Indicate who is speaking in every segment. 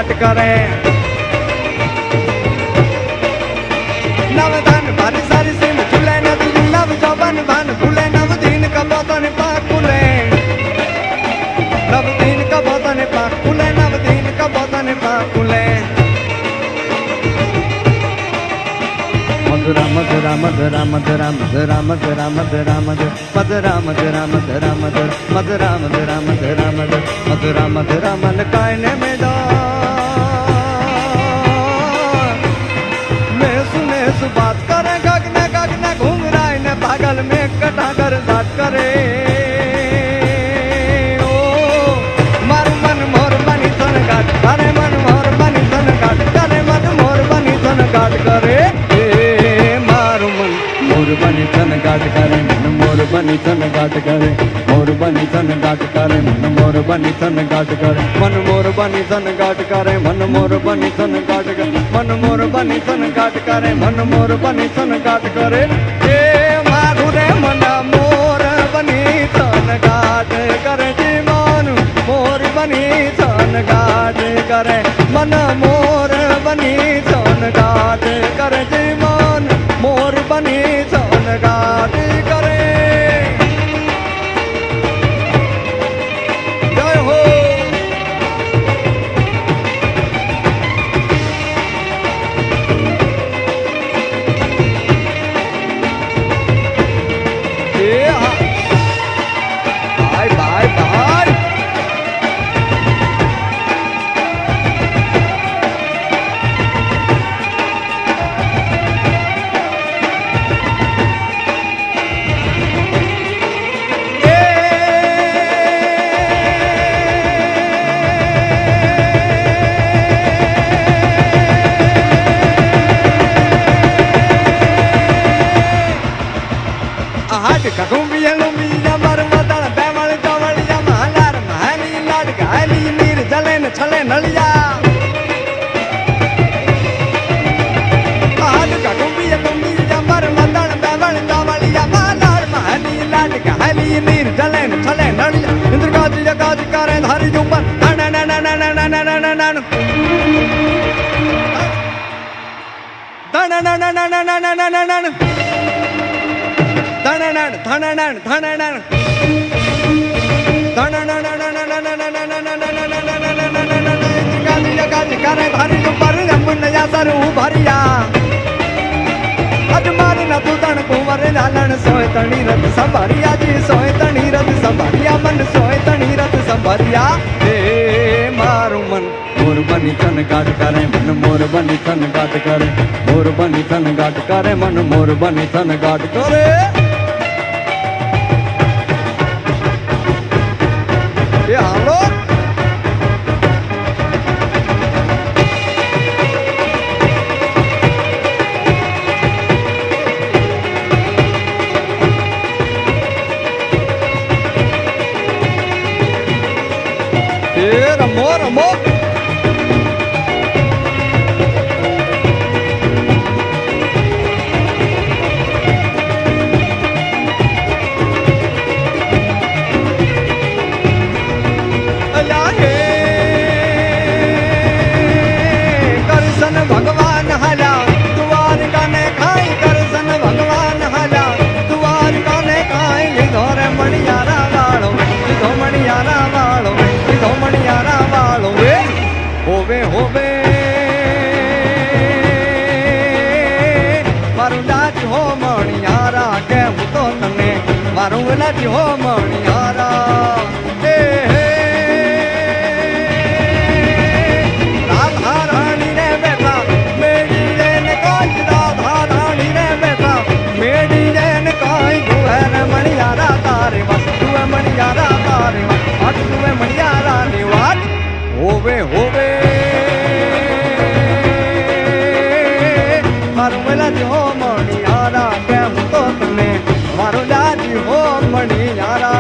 Speaker 1: घाट करे नवधान भारी सारी सिम झूले नदी नव चौबन भान फूले नव दीन का बोतन पाक फूले नव दीन का बोतन पाक फूले नव दीन का बोतन पाक फूले मधुरा मधुरा मधुरा मधुरा मधुरा मधुरा मधुरा मधुरा मधुरा मधुरा मधुरा मधुरा मधुरा मधुरा मधुरा मन कायने में बात करे गगने घूम रहा है पागल में कटा कर बात करे ओ मारू मन मोर बनी तन गाट करे मन मोर बनी तन गाट करे मन मोर बनी तन गाट करे मारू मन मोर बनी तन गाट करे मन मोर बनी तन गाट करे मोर बनी तन गाट करे मन मोर बनी तन गाट करे मन मोर बनी तन गाट करे मन मोर बनी तन गाट करे मन मोर बनी तन गाट करे मन मोर बनी तन गाट करे ए मारू रे मन मोर बनी तन गाट करे जी मन मोर बनी तन गाट करे मन मोर बनी तन गाट करे जी मन मोर बनी तन गाट करे जय हो बाय बाय बाय हाट ककुंबिया लुंबिया मरमदल बेमल चवलिया महालार महानी लाड गाली नीर जले न छले नलिया हाट ककुंबिया लुंबिया मरमदल बेमल चवलिया महालार महानी लाड गाली नीर जले न छले नलिया इंद्र गाज करे धारी जुम्बर न न न न न न न न न न धननन धननन धननन गाज करे भारी पर रंगन या सरू भरिया अजमार न तू तन कुंवर लालन सोय तणी रत संभरिया जी सोय तणी रत संभरिया मन सोय तणी रत संभरिया हे मारू मन मोर बनी तन गाट करे मन मोर बनी तन गाट करे मोर बनी तन गाट करे मन मोर बनी तन गाट करे ये हालो रमो रमो भगवान हला द्वार काने खाई करसन भगवान हला द्वार काने खाई लिधो रे मणियारा वालो लिधो मणियारा वालो लिधो मणियारा वालो वे होवे होवे मारू लाज हो मणियारा के हूँ तो तने मारू लाज हो मणियारा होवे होवे मारू लाज हो मणियारा के हूँ तो तने मारू लाज हो मणियारा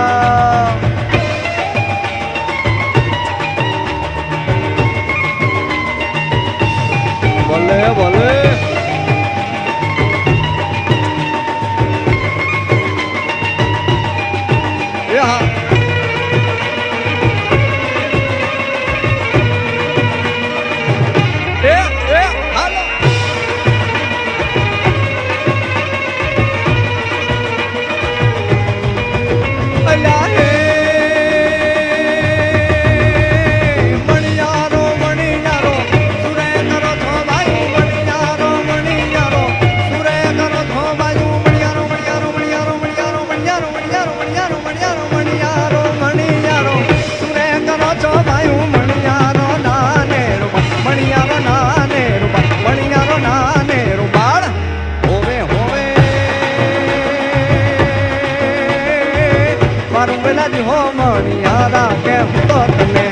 Speaker 1: મારું વેલાજી હો મણિયારા કે હું તો તને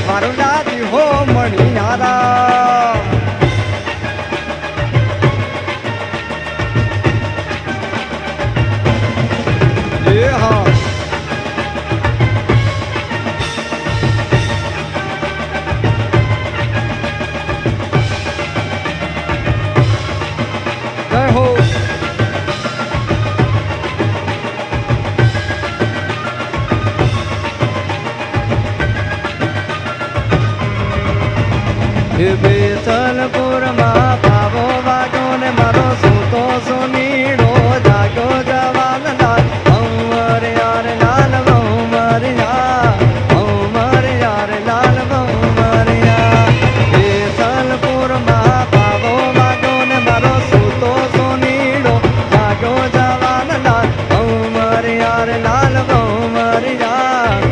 Speaker 1: મારું લાજી હો મણિયારા એ હા જય હો બેસલપુરમાં પાવો વાગો ને મારો સૂતો સુનીડો જાગો જવાન લાલ અમર યાર લાલ અમર યાર લાલ અમર યાર બેસલપુરમાં પાવો વાગો ને મારો સૂતો સુનીડો જાગો જવાન લાલ અમર યાર લાલ અમર યાર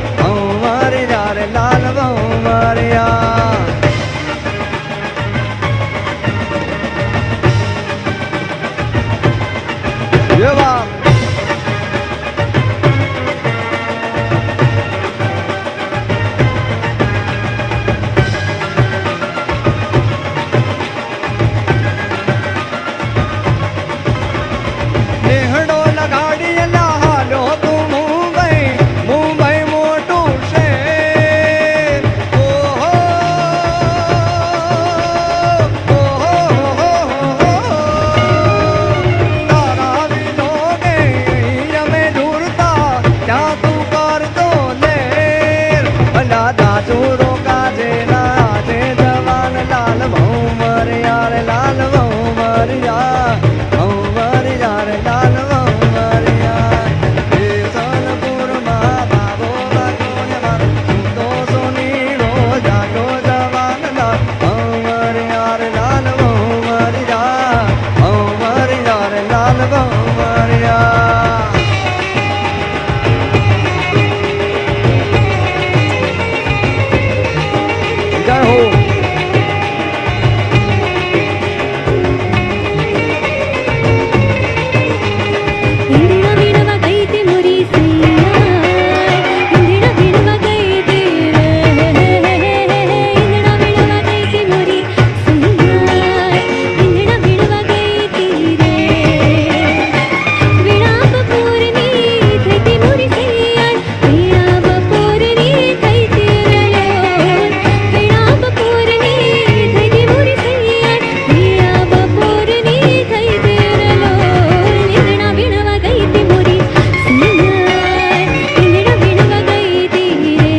Speaker 1: લાલ અમર યાર એવા નેહડો લગાડી હાલો તું મુંબઈ મુંબઈ મોટું શહેર ઓહો તારા વિલોગે અમે ઢૂરતા ત્યાં તું કરતો લેર ભલા દાચુરો કાજે નાજે જવાન લાલ ભૌમર યાર લાલ ભૌમર યાર ભૌમર યાર લાલ ભૌમર યાર બેસલપુરમાં બાબો વાગો ને મારો સૂતો સુનીડો જાગો જવાન લાલ ભૌમર યાર લાલ ભૌમર યાર ભૌમર યાર લાલ ભૌમર યાર જય હો
Speaker 2: इंदिरा विणवा गई थी मोरी सैया इंदिरा विणवा गई थी रे इंदिरा विणवा गई थी मोरी सैया इंदिरा विणवा गई थी रे वीणा बपोरनी થઈ તી મોરી સૈયા વીણા બપોરની થઈ તી રે વીણા બપોરની થઈ તી મોરી સૈયા વીણા બપોરની થઈ તી રે इंदिरा विणवा गई थी मोरी सैया इंदिरा विणवा गई थी रे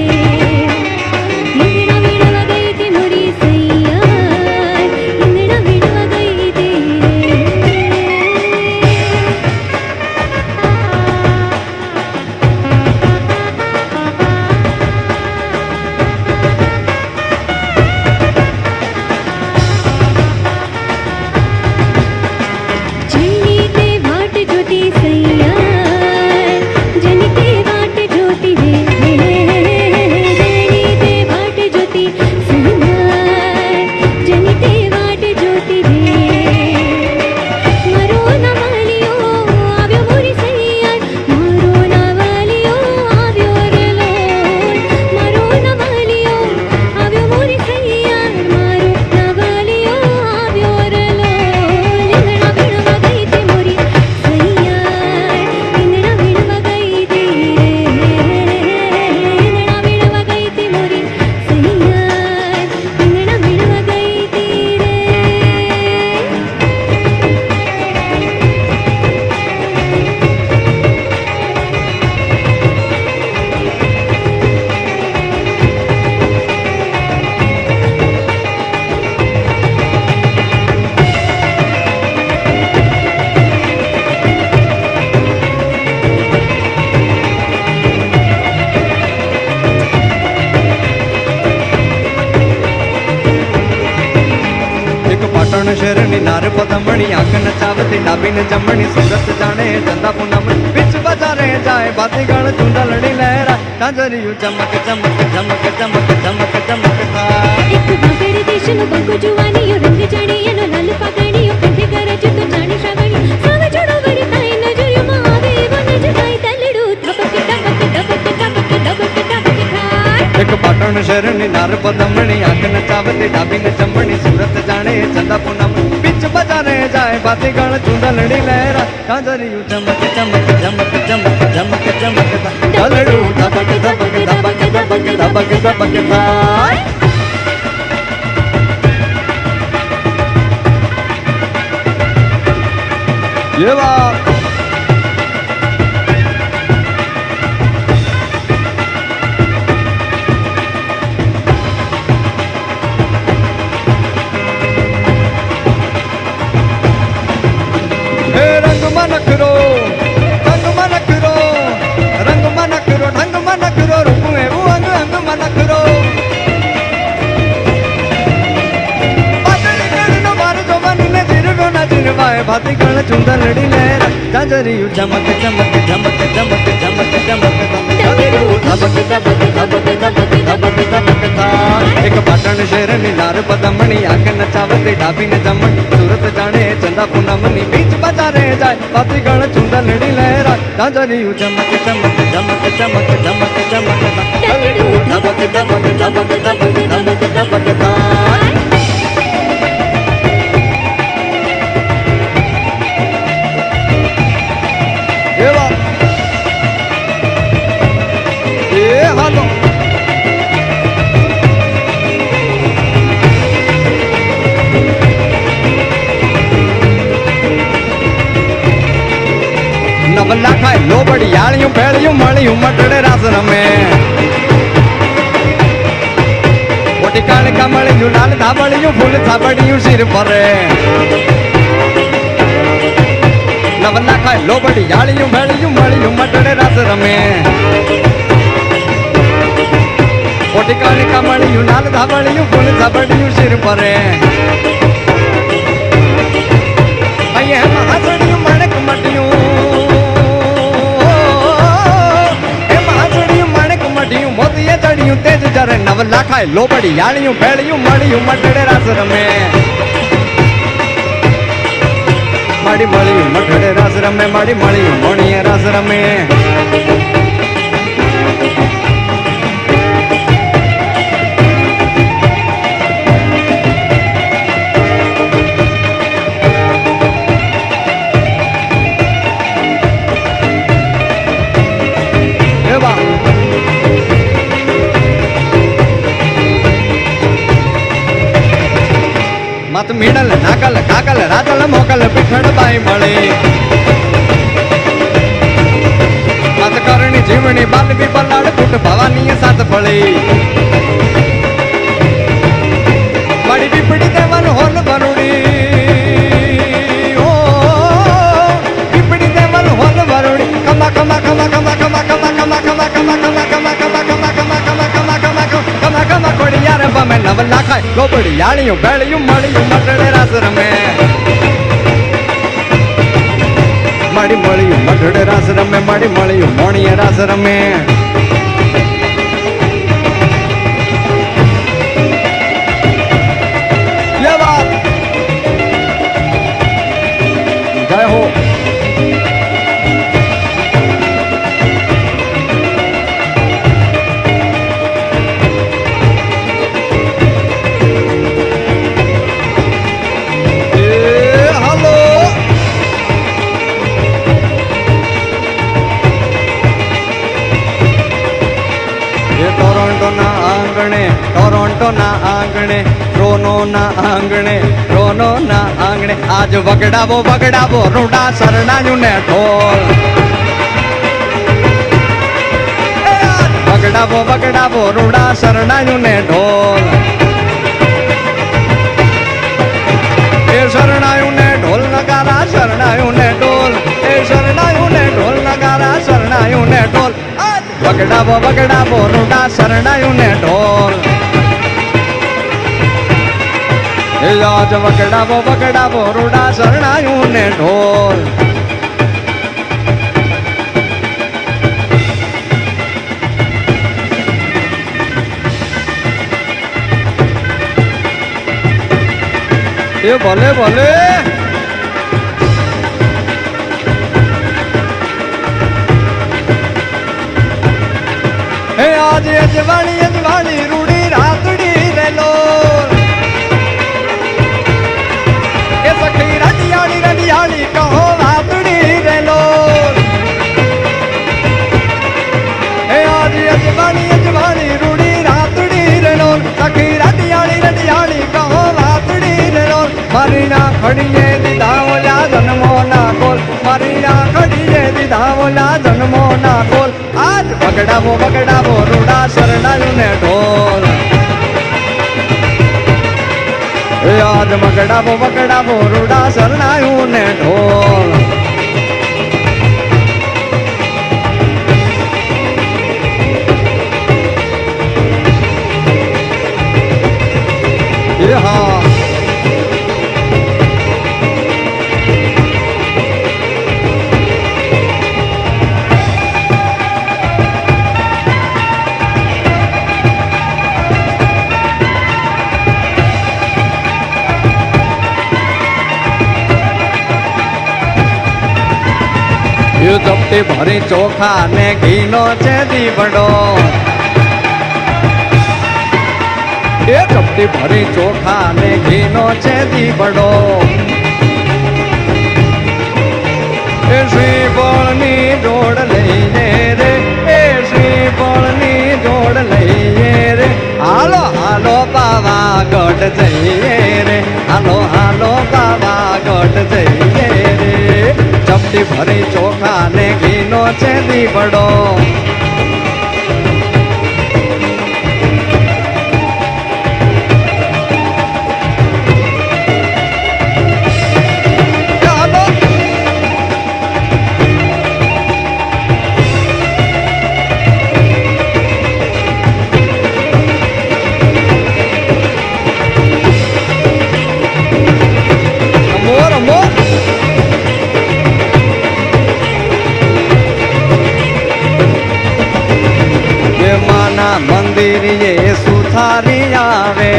Speaker 2: इंदिरा विणवा गई थी मोरी सैया इंदिरा विणवा गई थी जनी ते वाट जोती सैया जनी ते वाट जोती रे जनी ते वाट जोती सैया जनी ते वाट जोती रे मारो नवालियो આવ્યો મોરી સૈયા મારો નવાલિયો આવ્યો રે લોલ મારો નવાલિયો આવ્યો મોરી સૈયા મારો નવાલિયો આવ્યો રે લોલ इंदिरा विणवा गई थी मोरी सैया इंदिरा विणवा गई थी रे इंदिरा विणवा गई थी मोरी सैया इंदिरा विणवा गई थी रे
Speaker 1: એક પાટણ શહેરની નાર પદમણી આંખ નચાવતી ડાબીને જમણી સુરત જાણે ચંદા પૂનમ બીચ બજારે જાય બાતીગળ ચુંદલડી લહેરાય તાજરિયું ચમક ચમક ચમક ચમક ચમક ચમક થાય
Speaker 2: એક ભાગડ દેશનો બંકો જુવાનીયો રંગ જાણી એનો લાલ પાઘડીયો કંઠે ગરજ તો જાણી શ્રાવણી સાવ જોડો વળી થાય નજરિયોમાં આવે વન જગાય તલડું ધબક ધબક ધબક
Speaker 1: પાટણ શહેરની નાર પદમણી આંખ નચાવતી ડાબી ને જમણી સુરત જાણે ચંદા પૂનમ બીચ બજારે જાય બાતી ગણ ચુંદલડી લહેરા કાંજરિયું ચમક ચમક ચમક ચમક ચમક ચમક ઢલડું ધબક ધબક ધબક ધબક ધબક ધબક થાય એવા રંગમાં નખરો રંગમાં નખરો ઢંગમાં નખરો રૂપું એવું અંગ અંગમાં નખરો પાતળી કળનો મારો જોવાની ને જીરગો ના જીરવાય ભાતી કળ ચુંદલડી લહેરા જાજરિયું ચમક ચમક ચમક ચમક ચમક ચમક ધબક ધબક ધબક ધબક ધબક ધબક થાય એક પાટણ શહેરની નાર પદમણી આંખ નચાવતી ડાબી ને જમણી સુરત જાણે ચંદા પૂનમની બીચ બજારે જાય પાતી ગણ ચુંદલડી લહેરા જાજરિયું ચમક ચમક ચમક ચમક ચમક ચમક ધબક ધબક ધબક ધબક ધબક ધબક થાય એવા એ હાલો નવલા ખાય લોબડી યાળિયું ભેળિયું મળ્યું મટડે રાસ રમે મોટી કાળકા મળ્યું લાલ ધાબળિયું ફૂલ થાબડિયું શિર પરે નવલા ખાય લોબડી યાળિયું ભેળિયું મળ્યું મટડે રાસ રમે મોટી કાળકા મળ્યું લાલ ધાબળિયું ફૂલ થાબડિયું શિર પરે અહીંયા હાસડિયું માણેક મટ્યું મોતીએ ચડ્યું તેજ જરે નવલા ખાય લોબડી યાળિયું ભેળિયું મળ્યું મટડે રાસ રમે માડી મળ્યું મટડે રાસ રમે માડી મળ્યું મોણીએ રાસ રમે મત મીડલ નાકલ કાકલ રાતલ મોકલ પીઠડ બાઈ મળી મત કરણી જીવણી બાલવી બલાડ ફૂટ ભવાની સાત પડી મળી પીપડી દેવાનું હોલ ભરુડી ઓ પીપડી દેવાનું હોલ ભરુડી કમા કમા કમા કમા કમા કમા કમા કમા કમા કમા કમા કમા કમા કમા કમા કમા કમા કમા કમા કોડી યાર બમે નવલા ખાય લોબડી યાળિયું ભેળિયું મળ્યું મટડે રાસ રમે માડી મળ્યું મટડે રાસ રમે માડી મળ્યું મોણીએ રાસ રમે જય હો ટોરોન્ટોના આંગણે રોનોના આંગણે આજ વગડાવો વગડાવો રૂડા સરણાયું ને ઢોલ વગડાવો વગડાવો રૂડા સરણાયું ને ઢોલ એ શરણાયું ને ઢોલ નગારા શરણાયું ને ઢોલ એ શરણાયું ને ઢોલ નગારા શરણાયું ને ઢોલ વગડાવો વગડાવો રૂડા શરણાયું ને ઢોલ આજ વગડાવો વગડાવો રૂડા શરણાયું ને ઢોલ એ ભલે ભલે હે આજે અજવાળી અજવાળી રૂડા ઘડીએ દીધા ઓલા જન્મોના કોલ મારી આ ઘડીએ દીધા ઓલા જન્મોના કોલ આજ બગડાવો બગડાવો રૂડા શરણાયું ને ઢોલ આજ બગડાવો બગડાવો રૂડા શરણાયું ને ઢોલ હા ચપટી ભરી ચોખા ને ઘીનો છે દીવડો એ ચપટી ભરી ચોખા ને ઘીનો છે દીવડો એ શ્રીફળની જોડ લઈને રે એ શ્રીફળની જોડ લઈએ રે હાલો હાલો પાવાગઢ જઈએ રે હાલો હાલો પાવાગઢ જઈએ રે ચપટી ભરી ચોખા ને ઘીનો છે દીવડો મંદિર એ સુથારી આવે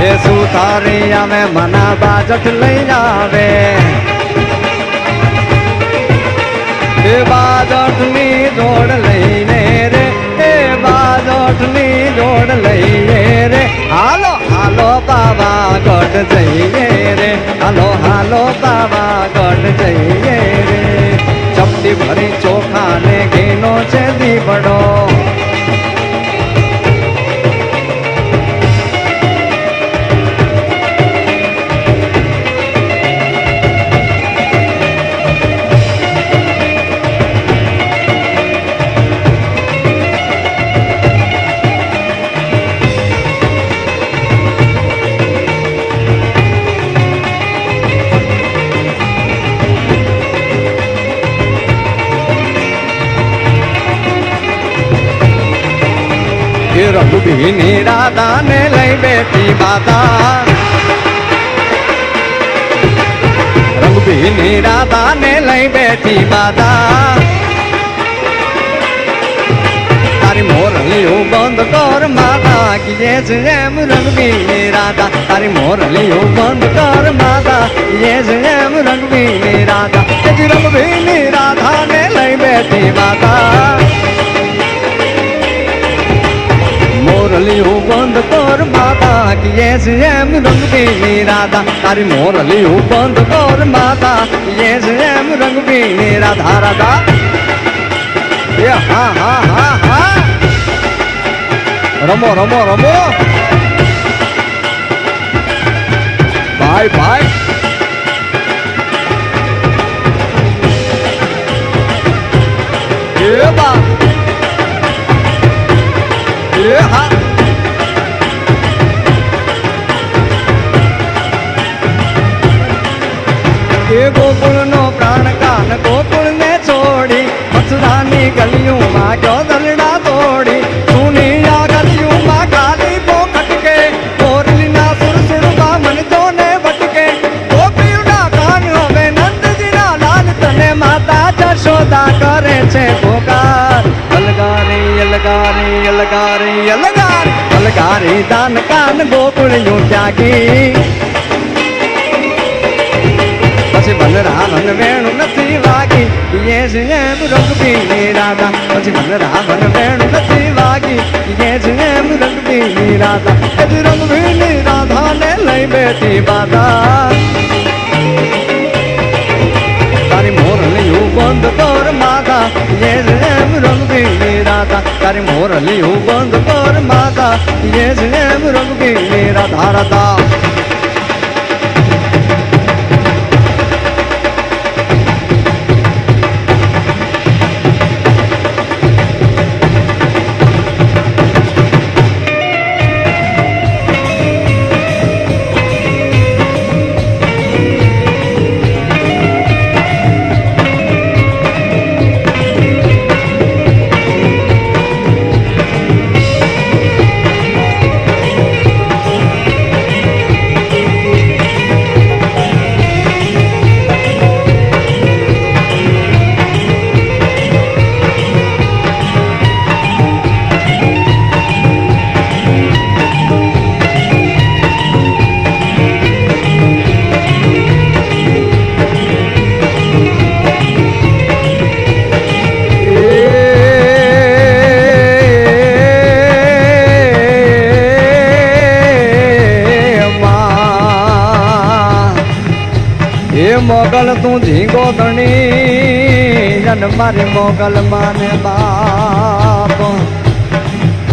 Speaker 1: એ સુથારી આવે મના બાજટ લઈ આવે એ બાજટ ની જોડ લઈને રે એ બાજટ ની જોડ લઈને રે હાલો હાલો પાવાગઢ જઈએ રે હાલો હાલો પાવાગઢ જઈએ રે ચપટી ભરી ચોખા ને ઘીનો છે દીવડો રઘુબીની રાધા ને લઈ બેઠી માતા રઘુબીની રાધા ને લઈ બેઠી માતા તારી મોરલીઓ બંધ કર માતા કીએ છે એમ રઘુબીની રાધા તારી મોરલીઓ બંધ કર માતા કીએ છે એમ રઘુબીની રાધા રઘુબીની રાધા ને લઈ બેઠી માતા મોરલીઓ બંધ કર માતા કીએ છે એમ રંગબીની રાધા તારી મોરલીઓ બંધ કર માતા કીએ છે એમ રંગબીની રાધા રાધા એ હા હા હા હા રમો રમો રમો ભાઈ ભાઈ એ બા હા એ ગોકુળ નો પ્રાણ કાન ગોકુળ ને છોડી મથુરાની ગલીયું માં ગયો દલડા તોડી સુની આ ગલીયું માં કાલી બો ખટકે મોરલી ના સુરસુર માં મન તો ને ભટકે ગોપીઓ ના કાન હવે નંદજી ના લાલ તને માતા જશોદા કરે છે પોકાર અલગારી અલગારી અલગારી અલગારી અલગારી દાન કાન ગોકુળિયું ત્યાગી પછી બલરામન વેણું નથી વાગી એ છે એમ રંગબીની રાધા પછી બલરામન વેણું નથી વાગી એ છે એમ રંગબીની રાધા એ રંગબીની રાધા ને લઈ બેઠી બાધા તારી મોરલીયું બંધ કર માતા એ છે એમ રંગબીની રાધા તારી મોર મુરલી બંધ કર માતા એ છે રઘુવીર રાધા રાધા મોગલ તું ઝીંગો ધણી જન મારી મોગલ માને બાપ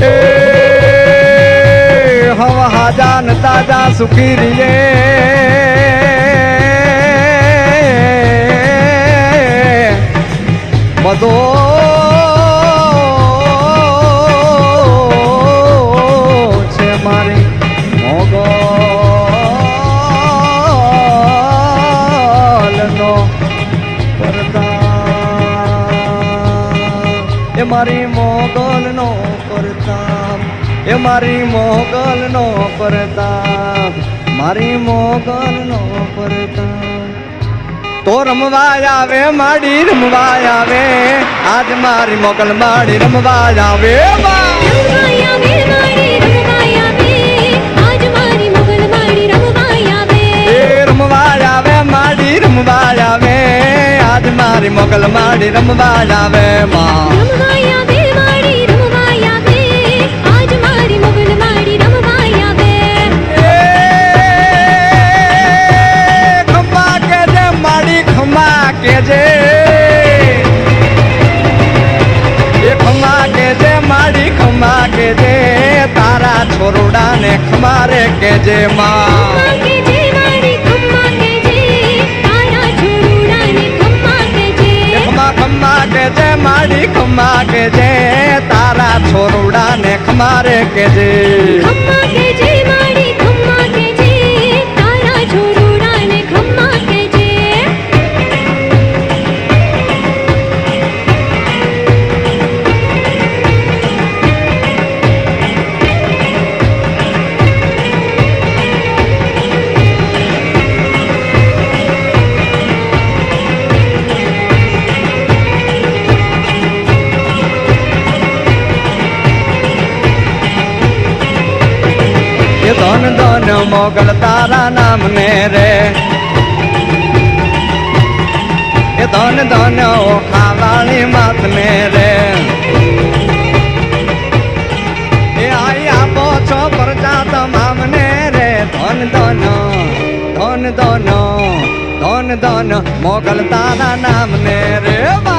Speaker 1: એ હવા હાજા ન તાજા સુખી રીએ બધો છે મારી મોગલ એ મારી મોગલ નો પ્રતાપ એ મારી મોગલ નો પ્રતાપ મારી મોગલ નો પ્રતાપ તો રમવા આવે માડી રમવા આવે આજ મારી મોગલ માડી રમવા આવે રમવા આવે માડી રમવા આવે આજ મારી મોગલ માડી રમવા આવે માં કેજે એ ખમા કેજે માડી ખમા કેજે તારા છોરુડા ને ખમારે કેજે માં ખમા ખમા કેજે માડી ખમા કેજે તારા છોરુડા ને ખમારે કેજે ધન ધન મોગલ તારા નામ ને રે એ ધન ધન ઓખાવાળી માત ને રે એ આઈ આપો છો પ્રજા તમામ ને રે ધન ધન ધન ધન ધન ધન મોગલ તારા નામ ને રે બા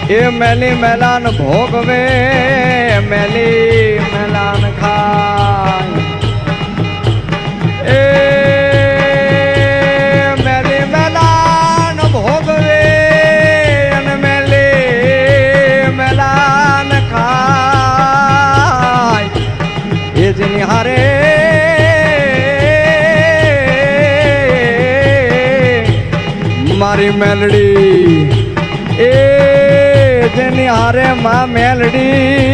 Speaker 1: એ મેલી મેલાન ભોગવે મેલી મેલાન ખાય એ મેલી મેલાન ભોગવે અને મેલી મેલાન ખાય એ જ નિહારે મારી મેલડી એ જેની હારે માં મેલડી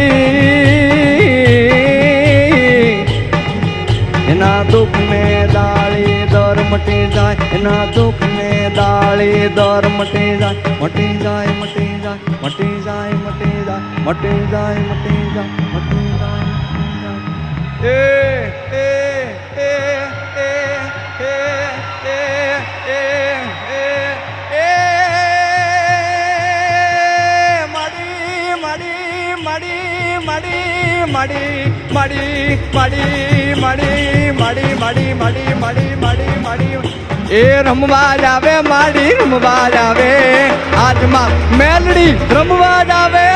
Speaker 1: એના દુઃખ ને દાળી દર મટી જાય એના દુઃખ ને દાળી દર મટી જાય મટી જાય મટી જાય મટી જાય મટી જાય મટી જાય મટી જાય મટી જાય એ એ રમવા જાવે માડી રમવા જાવે આજમાં મેલડી રમવા જાવે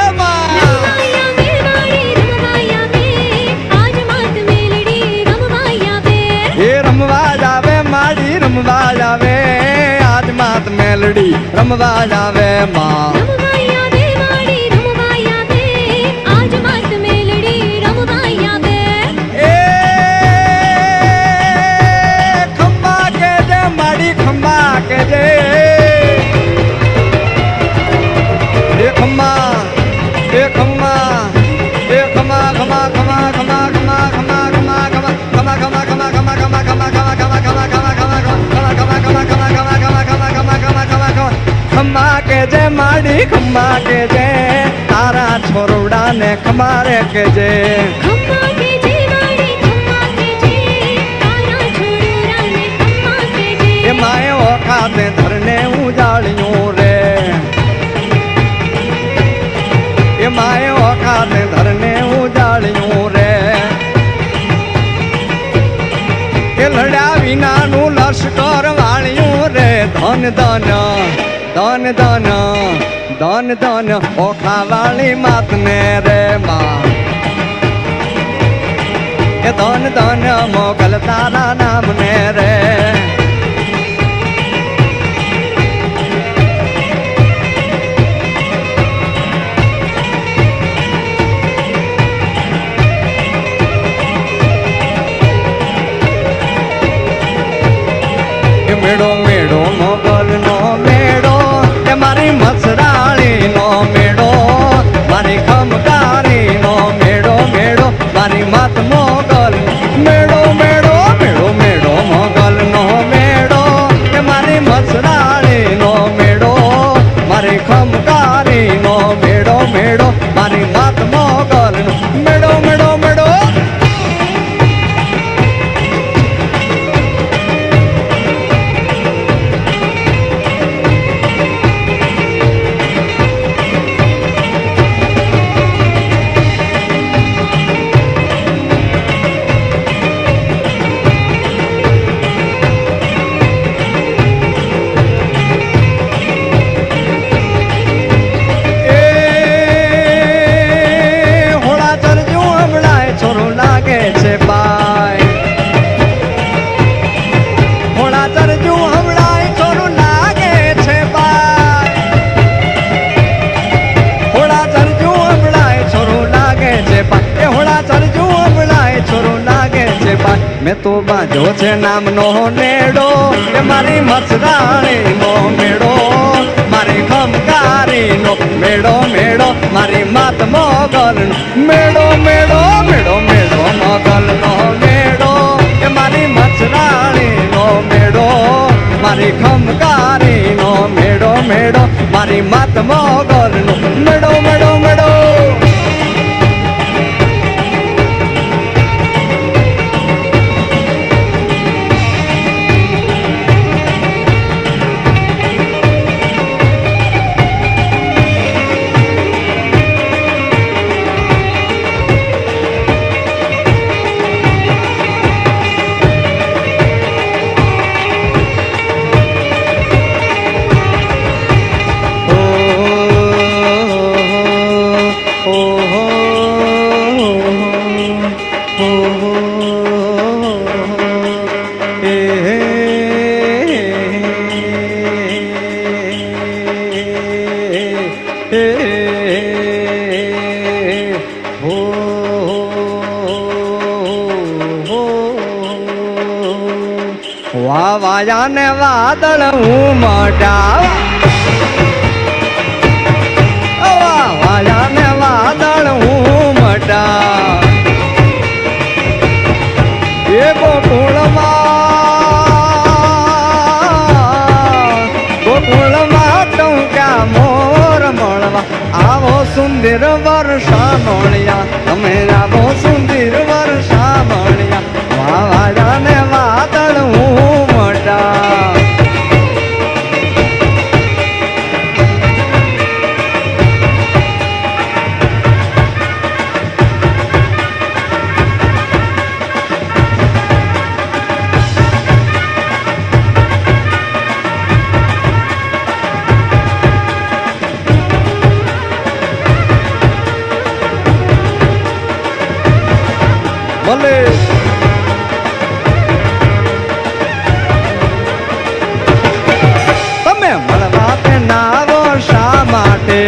Speaker 1: એ રમવા જાવે માડી રમવા જાવે આજ માત મેલડી રમવા જાવે માં ખમ્મા કે જે તારા છોરવડા ને ખમારે કે જે એ માએ ઓખાતે ધરને ઉજાળ્યું રે એ માએ ઓખાતે ધરને ઉજાળ્યું રે એ લડ્યા વિનાનું લશ્કર વાળ્યું રે ધન ધન ધન ધન ધન ધન ઓખા વાળી માત ને રે માં એ ધન ધન મોગલ તારા નામ ને રે મેળો મેળો મોગલ નો મેળો એ મારી મસરાળી નો મેળો મારી ખમકારી નો મેળો મેળો મારી માત મોગલ મેળો મેળો મેળો મેળો મોગલ નો મેળો એ મારી મસરાળી નો મેળો મારી ખમકારી નો મેળો મેળો મારી માત મોગલ નો મેળો મેળો મેળો મેં તો બાજો છે નામનો નેડો એ મારી મસરાણી નો મેળો મારી ખમકારી નો મેળો મેળો મારી માત મોગલ મેળો મેળો મેળો મેળો મોગલ નો મેળો એ મારી મસરાણી નો મેળો મારી ખમકારી નો મેળો મેળો મારી માત મોગલ નો મેળો મેળો મેળો વાયા ને વાદળ હું મટાવા વાયા ને વાદળ હું મટા એ ગોકુળમાં ટૂંકા મોર મળવા આવો સુંદર વર્ષા મળ્યા તમે આવો સુંદર વર્ષા મળ્યા વાયા ને વાદળ હું મટા ભલે તમે મળવા તે નાવો શા માટે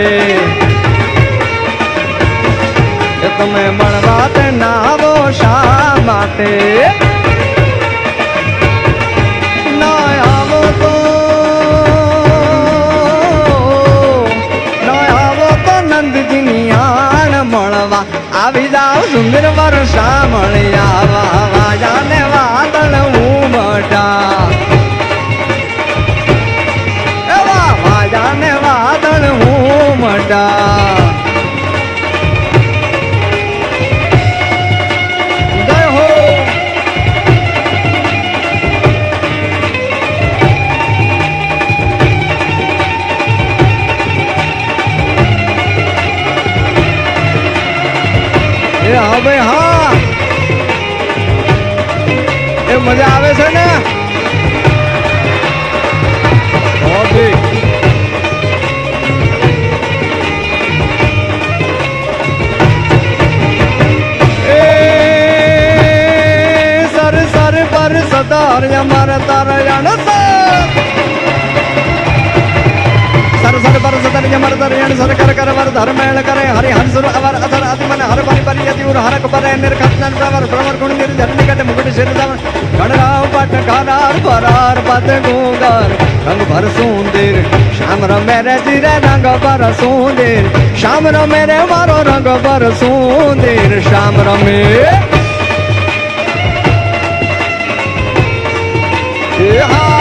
Speaker 1: તમે મળવા તે નાવો શા માટે ના આવો તો નંદજીની આણ મળવા આવી જાવ સુંદર વર્ષા મળી આવા વાજાને વાદળ ઉમટા એવા વાજાને વાદળ ઉમટા જય હો હા ભાઈ હા એ મજા આવે છે ને સર સર પર સદાર અમાર તારયણ સર સર પર સદાર અમાર તારયણ સર કર કર વર ધર્મેણ કરે હરિ હંસુર અવર અસર આત્મન હર બની બની યતિ ઉર હરક પરે નિર્ખતન પ્રવર પ્રવર ગુણ નિર ધરણી કટ મુકટ શિર દવન ગણરાવ પટ કારાર પરાર પત ગોગર રંગ ભર સુંદર શ્યામ રમે રે જીરે રંગ ભર સુંદર શ્યામ રમે રે મારો રંગ ભર સુંદર શ્યામ રમે હા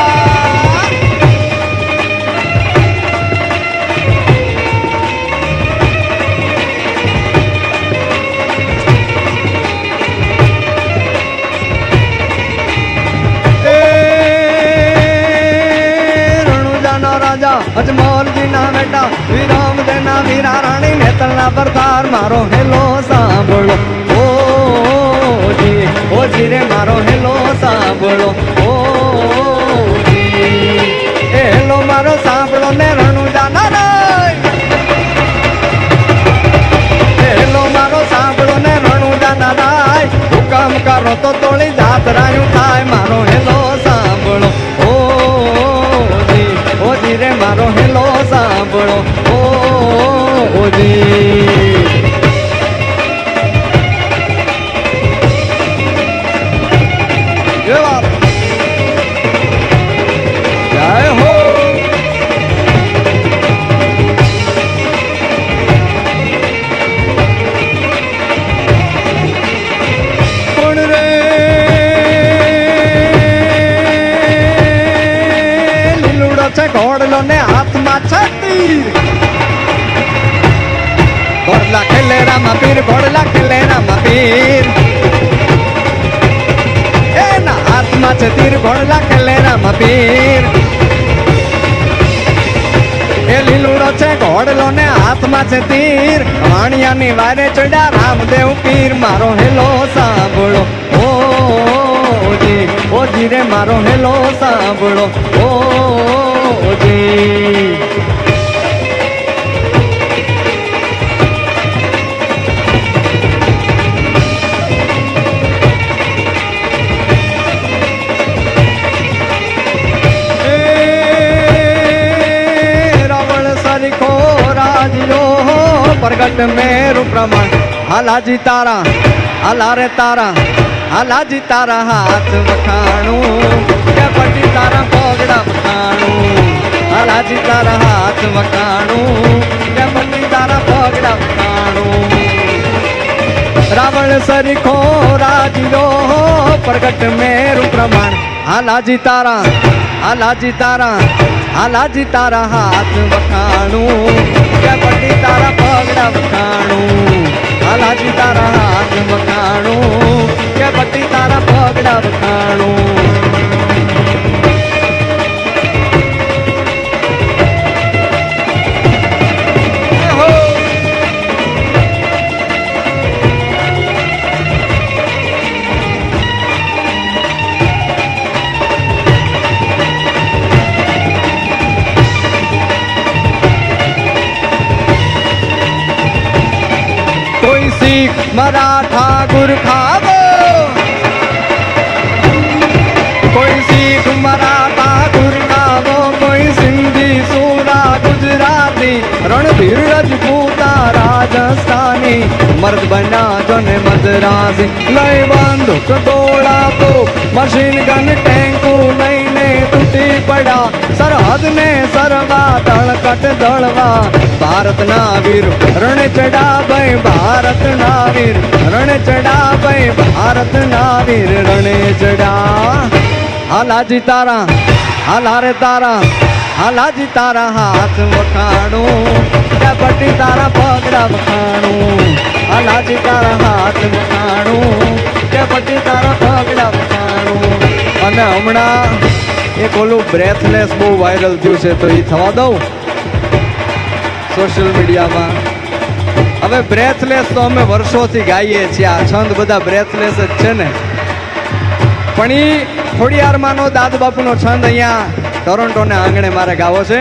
Speaker 1: અજમોલજી ના બેટા વિરામ દેના વીરા રાણી નેતલના પરધાર મારો હેલો સાંભળો ઓ જી રે મારો હેલો સાંભળો ઓ જી એ હેલો મારો સાંભળો ને રણુજા ના હેલો મારો સાંભળો ને રણુજા ના રાય હુકમ કરો તો તોળી જાત રાયું થાય મારો હેલો સાંભળો રે મારો હેલો સાંભળો ઓજી જય હો કોણ રે લીલુડો છે ઘોડલો ને હાથમાં છત્રી ઘોડલા ખેલે રામા પીર ઘોડલા ખેલે રામા પીર એના હાથમાં છે તીર ઘોડલા ખેલે રામા પીર એ લીલુડો છે ઘોડલો ને હાથમાં છે તીર વાણિયાની વારે ચડ્યા રામદેવ પીર મારો હેલો સાંભળો ઓજી રે મારો હેલો સાંભળો ઓજી प्रगट मेरु प्रमाण हालाजी तारा हाला रे तारा हालाजी तारा हाथ वखाणू के पटी तारा पगड़ा वखाणू हालाजी तारा हाथ वखाणू के पटी तारा पगड़ा वखाणू रावण सरीखो राजियो प्रगट मेरु प्रमाण हालाजी तारा हालाजी तारा हालाजी तारा हाथ वखाणू के पटी तारा पगड़ा वखाणू हालाजी तारा हाथ वखाणू के पटी तारा पगड़ा वखाणू मराठा गुरखा वो વીર રજપૂતા રાજસ્થાની મર્દ બન્યા જને મદ્રાસી લઈ બંદૂક ગોળા તો મશીન ગન ટેન્કુ લઈને તૂટી પડ્યા સરહદ ને સરવા તળકટ દળવા ભારતના વીર રણ ચડા ભાઈ ભારતના વીર રણ ચડા ભાઈ ભારતના વીર રણે ચડા હાલાજી તારા હાલારે તારા હાલાજી તારા હાથ વખાણું કપટી તારા પગડા વખાણું હાલાજી તારા હાથ વખાણું કપટી તારા પગડા વખાણું અને હમણાં એક ઓલું બ્રેથલેસ બહુ વાયરલ થયું છે તો એ થવા દઉં સોશિયલ મીડિયામાં હવે બ્રેથલેસ તો અમે વર્ષોથી ગાઈએ છીએ આ છંદ બધા બ્રેથલેસ જ છે ને પણ એ ખોડિયારમાંનો દાદ બાપુનો છંદ અહીંયા ટોરોન્ટોને આંગણે મારે ગાવો છે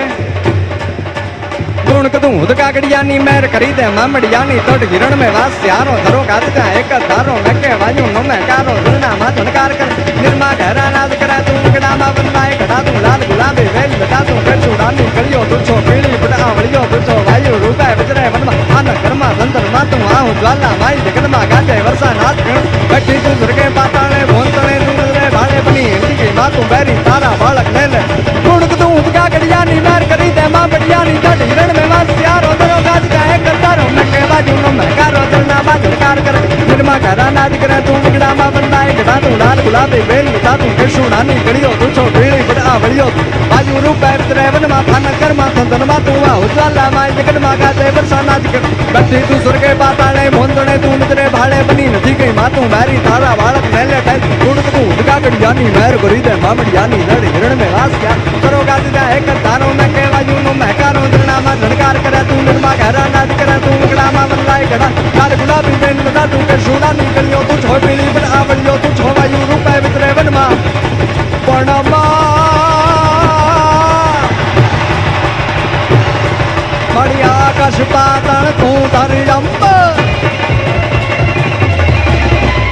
Speaker 1: ગુણ કદું હુદકાગડિયાની મેર કરી દે મામડિયાની તટ હિરણ મેં વાસ યારો ધરો કાદતા એક જ ધારો નકે વાયુ નમે કારો ઝરણા માં ધનકાર કર નિર્મા ઘરા નાદ કરા તું કડામાં બંધાય ઘડા તું લાલ ગુલાબી વેલ બતા તું કચું રાની કળિયો તુછો પીળી બટા વળિયો તુછો વાયુ રૂપાય વજરે વનમાં આન ઘરમાં ધંધર માં તું આહું જ્વાલા માઈ જગનમાં ગાજે વર્ષા નાદ ગણ બેઠી તું સ્વર્ગે પાતાળે ભોંતળે તું નજરે ભાળે બની હિંદી ગઈ માં તું બેરી તારા બાળક લે લે ગુણ કદું હુદકાગડિયાની મેર કરી દે મામડિયાની તટ હિરણ મેં વાસ યારો ધરો કાદતા એક જ ધારો નકે વાયુ નમે કારો ઝરણા માં ધનકાર કર નિર્મા ઘરા નાદ કરે તું કડામાં બંધાય ઘડા તું લાલ ગુલાબી વેલ બતા તું કચું રાની કળિયો તુછો પીળી બટા વળિયો વાયુ રૂપાય વજરે વનમાં આન ઘરમાં ધંધરમાં તું આહું જ્વાલા માઈ જગનમાં ગાજે વર્ષા નાદ ગણ બેઠી તું સ્વર્ગે પાતાળે ભોંતળે તું નજરે ભાળે બની નથી ગઈ માં તું મારી તારા બાળક મેલે ટાઈ ગુણ તું હુદકાગડિયાની મેર કરી દે મામડિયાની લડી હિરણ મેં વાસ ક્યાં કરો ગાજતા એક જ ધારો મેં કહેવાયું નો મહેકારો ઝરણામાં ઝણકાર કરે તું નિર્મા ઘરા નાદ કરે તું ઉગડામાં બંધાય ઘડા લાલ ગુલાબી બેન બધા તું કે સોનાની કળિયો તું છો પીળી પણ આવળિયો તું છો વાયુ રૂપાય વિતરે વનમાં પણમાં મળી આકાશ પાતાળ તું તારી અંબ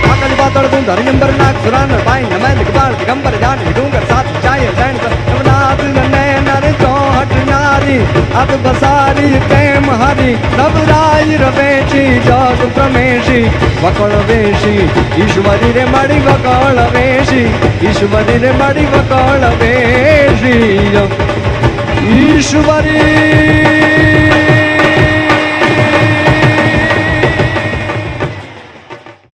Speaker 1: આકાશ પાતાળ તું ધરી અંબર નાગ સુરાન પાઈ નમે દિગંબર દિગંબર જાન ડુંગર સાત ચાય જૈન નવનાથ નને નર ચોહટ નારી અબ બસારી પ્રેમ હરી નવરાય રવેશી જગ પ્રમેશી વકળ વેશી ઈશ્વરી રે મળી વકળ વેશી ઈશ્વરી રે મળી વકળ વેશી ઈશ્વરી